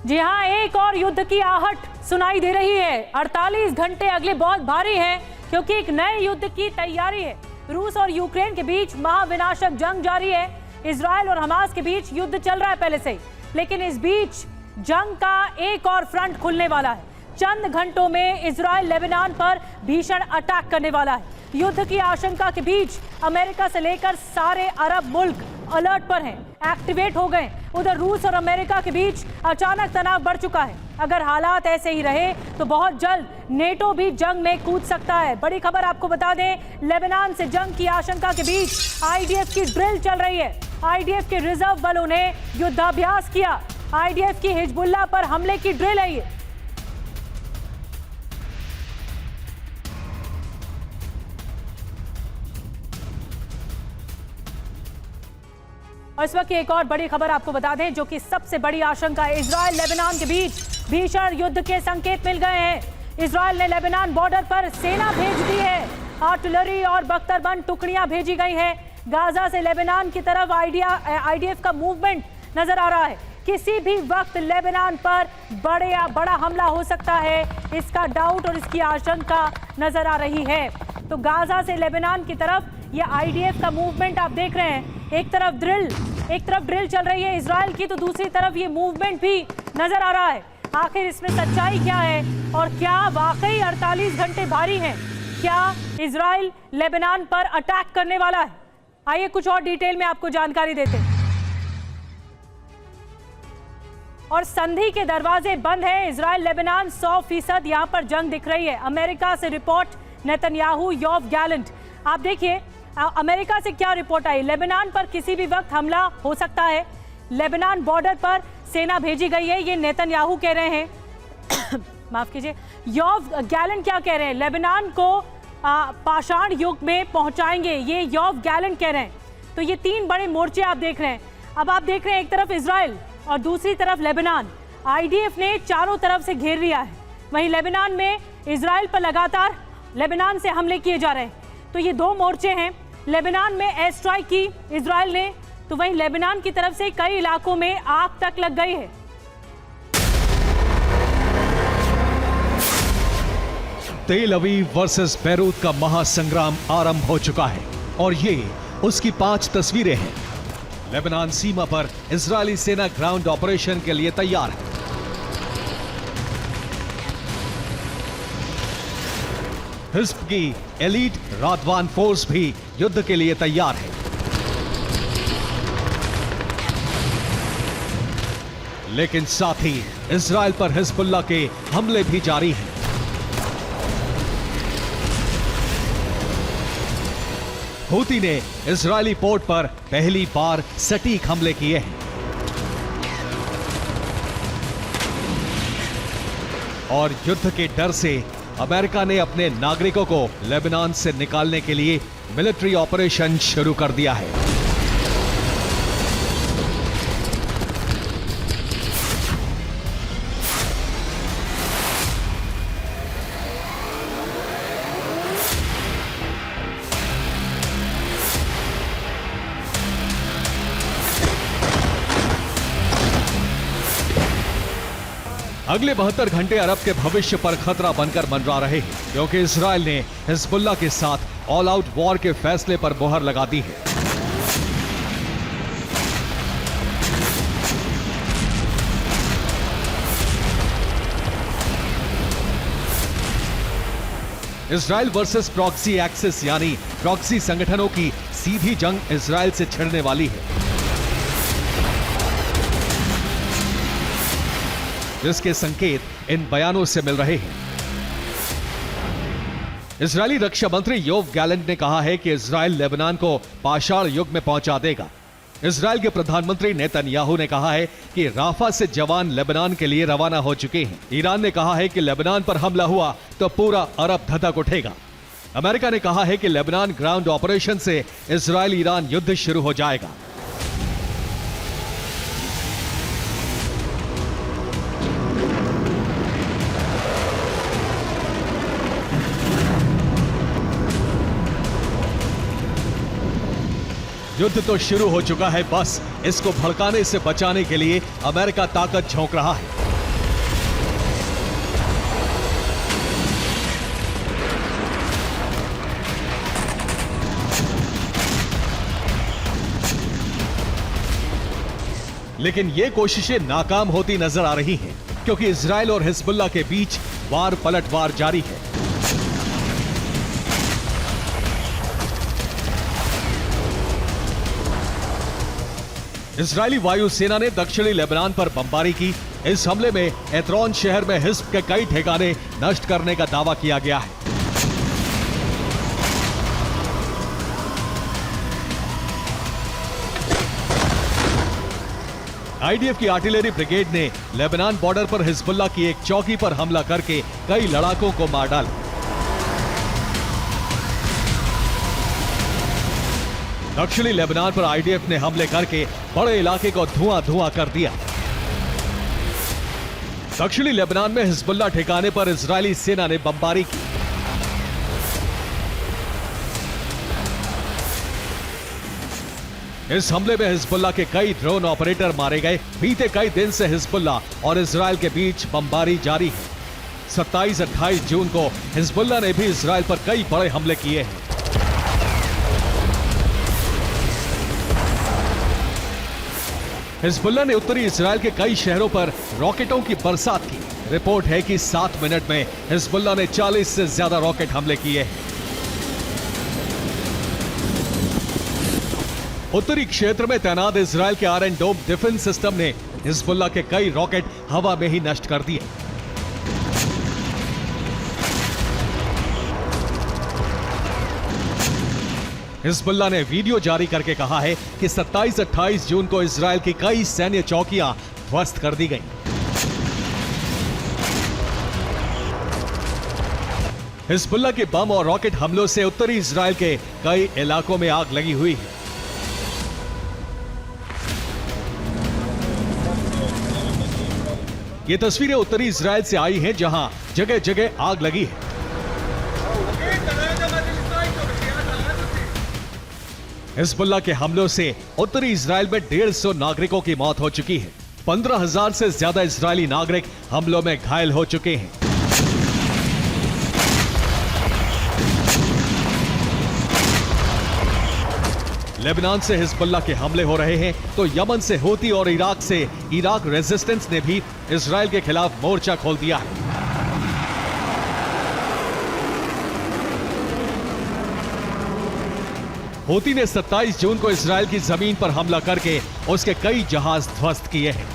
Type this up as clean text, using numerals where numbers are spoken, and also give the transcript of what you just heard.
जी हां, एक और युद्ध की आहट सुनाई दे रही है। 48 घंटे अगले बहुत भारी हैं क्योंकि एक नए युद्ध की तैयारी है। रूस और यूक्रेन के बीच महाविनाशक जंग जारी है। इजराइल और हमास के बीच युद्ध चल रहा है पहले से ही, लेकिन इस बीच जंग का एक और फ्रंट खुलने वाला है। चंद घंटों में इजराइल लेबनान पर भीषण अटैक करने वाला है। युद्ध की आशंका के बीच अमेरिका से लेकर सारे अरब मुल्क अलर्ट पर हैं, एक्टिवेट हो गए। उधर रूस और अमेरिका के बीच अचानक तनाव बढ़ चुका है। अगर हालात ऐसे ही रहे तो बहुत जल्द नेटो भी जंग में कूद सकता है। बड़ी खबर आपको बता दें, लेबनान से जंग की आशंका के बीच आईडीएफ की ड्रिल चल रही है। आईडीएफ के रिजर्व बलों ने युद्धाभ्यास किया। आईडीएफ की हिजबुल्लाह पर हमले की ड्रिल है ये। और इस वक्त की एक और बड़ी खबर आपको बता दें, जो कि सबसे बड़ी आशंका है। इजराइल लेबनान के बीच भीषण युद्ध के संकेत मिल गए हैं। इजराइल ने लेबनान बॉर्डर पर सेना भेज दी है। आर्टिलरी और बख्तरबंद टुकड़ियां भेजी गई हैं। गाजा से लेबनान की तरफ आईडीएफ का मूवमेंट नजर आ रहा है। किसी भी वक्त लेबनान पर बड़ा हमला हो सकता है, इसका डाउट और इसकी आशंका नजर आ रही है। तो गाजा से लेबनान की तरफ ये आईडीएफ का मूवमेंट आप देख रहे हैं। एक तरफ ड्रिल चल रही है इजराइल की, तो दूसरी तरफ ये मूवमेंट भी नजर आ रहा है। आखिर इसमें सच्चाई क्या है और क्या वाकई 48 घंटे भारी हैं? क्या इजराइल लेबनान पर अटैक करने वाला है? आइए कुछ और डिटेल में आपको जानकारी देते हैं। और संधि के दरवाजे बंद हैं। इजराइल लेबनान 100% यहां पर जंग दिख रही है। अमेरिका से रिपोर्ट, नेतन्याहू, योव गैलेंट। आप देखिए अमेरिका से क्या रिपोर्ट आई। लेबनान पर किसी भी वक्त हमला हो सकता है। लेबनान बॉर्डर पर सेना भेजी गई है, ये नेतन्याहू कह रहे हैं। माफ कीजिए, योव गैलेंट क्या कह रहे हैं? लेबनान को पाषाण युग में पहुंचाएंगे, ये योव गैलेंट कह रहे हैं। तो ये तीन बड़े मोर्चे आप देख रहे हैं। अब आप देख रहे हैं एक तरफ इजराइल और दूसरी तरफ लेबनान। आईडीएफ ने चारों तरफ से घेर लिया है। वहीं लेबनान में इजराइल पर लगातार लेबनान से हमले किए जा रहे हैं। तो ये दो मोर्चे हैं। लेबनान में एयर स्ट्राइक की इजराइल ने, तो वहीं लेबनान की तरफ से कई इलाकों में आग तक लग गई है। तेल अवीव वर्सेस बैरूत का महासंग्राम आरंभ हो चुका है और ये उसकी 5 तस्वीरें हैं। लेबनान सीमा पर इजरायली सेना ग्राउंड ऑपरेशन के लिए तैयार है। हिज़्ब की एलीट रादवान फोर्स भी युद्ध के लिए तैयार है। लेकिन साथ ही इजराइल पर हिजबुल्लाह के हमले भी जारी हैं। हूती ने इजरायली पोर्ट पर पहली बार सटीक हमले किए हैं और युद्ध के डर से अमेरिका ने अपने नागरिकों को लेबनान से निकालने के लिए मिलिट्री ऑपरेशन शुरू कर दिया है। अगले 72 घंटे अरब के भविष्य पर खतरा बनकर मंडरा रहे हैं, क्योंकि इजराइल ने हिजबुल्लाह के साथ ऑल आउट वॉर के फैसले पर मुहर लगा दी है। इजराइल वर्सेस प्रॉक्सी एक्सिस यानी प्रॉक्सी संगठनों की सीधी जंग इजराइल से छिड़ने वाली है, जिसके संकेत इन बयानों से मिल रहे हैं। इजरायली रक्षा मंत्री योव गैलेंट ने कहा है कि इजराइल लेबनान को पाषाण युग में पहुंचा देगा। इजराइल के प्रधानमंत्री नेतन्याहू ने कहा है कि राफा से जवान लेबनान के लिए रवाना हो चुके हैं। ईरान ने कहा है कि लेबनान पर हमला हुआ तो पूरा अरब धधक उठेगा। अमेरिका ने कहा है कि लेबनान ग्राउंड ऑपरेशन से इजराइल ईरान युद्ध शुरू हो जाएगा। युद्ध तो शुरू हो चुका है, बस इसको भड़काने से बचाने के लिए अमेरिका ताकत झोंक रहा है। लेकिन ये कोशिशें नाकाम होती नजर आ रही हैं, क्योंकि इजराइल और हिजबुल्लाह के बीच वार पलटवार जारी है। इजरायली वायुसेना ने दक्षिणी लेबनान पर बमबारी की। इस हमले में एत्रोन शहर में हिज्ब के कई ठिकाने नष्ट करने का दावा किया गया है। आईडीएफ की आर्टिलरी ब्रिगेड ने लेबनान बॉर्डर पर हिजबुल्लाह की एक चौकी पर हमला करके कई लड़ाकों को मार डाला। दक्षिणी लेबनान पर आईडीएफ ने हमले करके बड़े इलाके को धुआं कर दिया। दक्षिणी लेबनान में हिजबुल्लाह ठिकाने पर इजरायली सेना ने बमबारी की। इस हमले में हिजबुल्लाह के कई ड्रोन ऑपरेटर मारे गए। बीते कई दिन से हिजबुल्लाह और इजरायल के बीच बमबारी जारी है। 27-28 जून को हिजबुल्लाह ने भी इजरायल पर कई बड़े हमले किए हैं। हिजबुल्लाह ने उत्तरी इजरायल के कई शहरों पर रॉकेटों की बरसात की। रिपोर्ट है कि 7 मिनट में हिजबुल्लाह ने 40 से ज्यादा रॉकेट हमले किए हैं। उत्तरी क्षेत्र में तैनात इजरायल के आयरन डोम डिफेंस सिस्टम ने हिजबुल्लाह के कई रॉकेट हवा में ही नष्ट कर दिए। हिजबुल्लाह ने वीडियो जारी करके कहा है कि 27-28 जून को इजरायल की कई सैन्य चौकियां ध्वस्त कर दी गईं। हिजबुल्लाह के बम और रॉकेट हमलों से उत्तरी इजरायल के कई इलाकों में आग लगी हुई है। ये तस्वीरें उत्तरी इजरायल से आई हैं, जहां जगह जगह आग लगी है। हिजबुल्लाह के हमलों से उत्तरी इजरायल में 150 नागरिकों की मौत हो चुकी है। 15,000 से ज्यादा इजरायली नागरिक हमलों में घायल हो चुके हैं। लेबनान से हिजबुल्लाह के हमले हो रहे हैं तो यमन से हूती और इराक से इराक रेजिस्टेंस ने भी इजरायल के खिलाफ मोर्चा खोल दिया है। हूती ने 27 जून को इजरायल की जमीन पर हमला करके उसके कई जहाज ध्वस्त किए हैं।